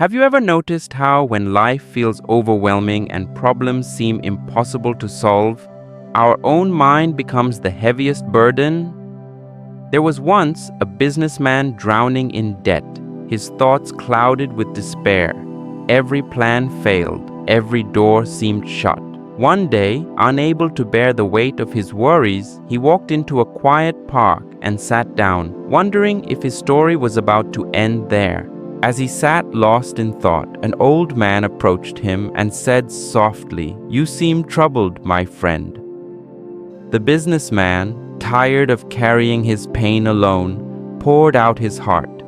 Have you ever noticed how, when life feels overwhelming and problems seem impossible to solve, our own mind becomes the heaviest burden? There was once a businessman drowning in debt, his thoughts clouded with despair. Every plan failed, every door seemed shut. One day, unable to bear the weight of his worries, he walked into a quiet park and sat down, wondering if his story was about to end there. As he sat lost in thought, an old man approached him and said softly, "You seem troubled, my friend." The businessman, tired of carrying his pain alone, poured out his heart.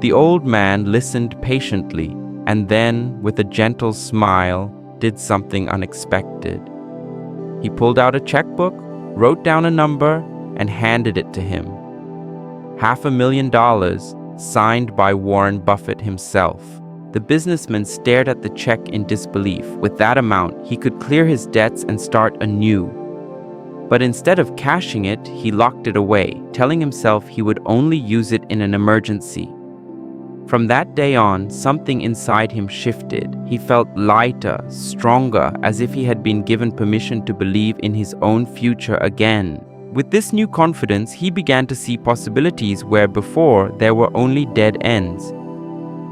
The old man listened patiently and then, with a gentle smile, did something unexpected. He pulled out a checkbook, wrote down a number, and handed it to him. $500,000, signed by Warren Buffett himself. The businessman stared at the check in disbelief. With that amount, he could clear his debts and start anew. But instead of cashing it, he locked it away, telling himself he would only use it in an emergency. From that day on, something inside him shifted. He felt lighter, stronger, as if he had been given permission to believe in his own future again. With this new confidence, he began to see possibilities where before there were only dead ends.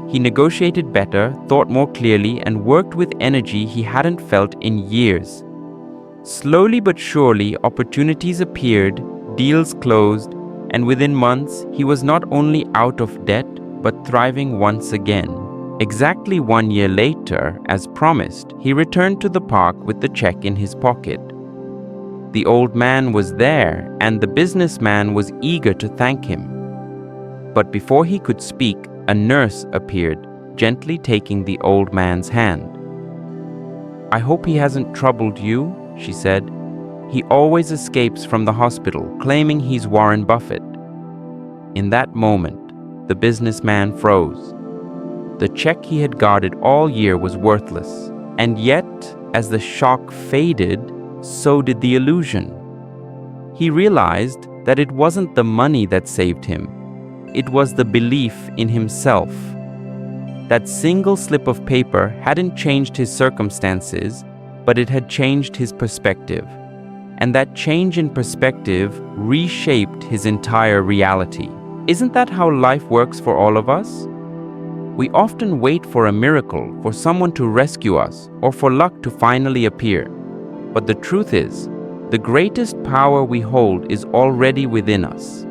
He negotiated better, thought more clearly, and worked with energy he hadn't felt in years. Slowly but surely, opportunities appeared, deals closed, and within months, he was not only out of debt, but thriving once again. Exactly 1 year later, as promised, he returned to the park with the check in his pocket. The old man was there, and the businessman was eager to thank him. But before he could speak, a nurse appeared, gently taking the old man's hand. "I hope he hasn't troubled you," she said. "He always escapes from the hospital, claiming he's Warren Buffett." In that moment, the businessman froze. The check he had guarded all year was worthless, and yet, as the shock faded, so did the illusion. He realized that it wasn't the money that saved him. It was the belief in himself. That single slip of paper hadn't changed his circumstances, but it had changed his perspective. And that change in perspective reshaped his entire reality. Isn't that how life works for all of us? We often wait for a miracle, for someone to rescue us, or for luck to finally appear. But the truth is, the greatest power we hold is already within us.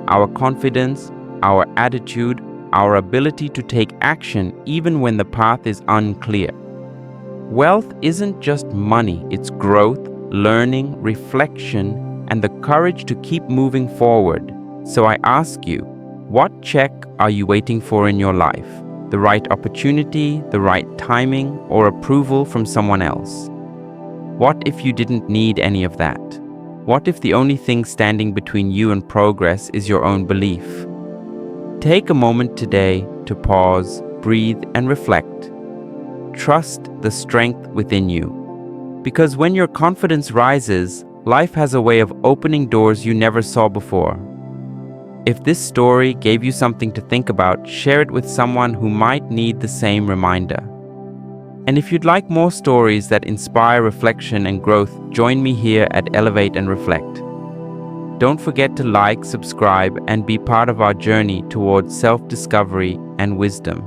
Our confidence, our attitude, our ability to take action even when the path is unclear. Wealth isn't just money, it's growth, learning, reflection, and the courage to keep moving forward. So I ask you, what check are you waiting for in your life? The right opportunity, the right timing, or approval from someone else? What if you didn't need any of that? What if the only thing standing between you and progress is your own belief? Take a moment today to pause, breathe, and reflect. Trust the strength within you. Because when your confidence rises, life has a way of opening doors you never saw before. If this story gave you something to think about, share it with someone who might need the same reminder. And if you'd like more stories that inspire reflection and growth, join me here at Elevate and Reflect. Don't forget to like, subscribe, and be part of our journey towards self-discovery and wisdom.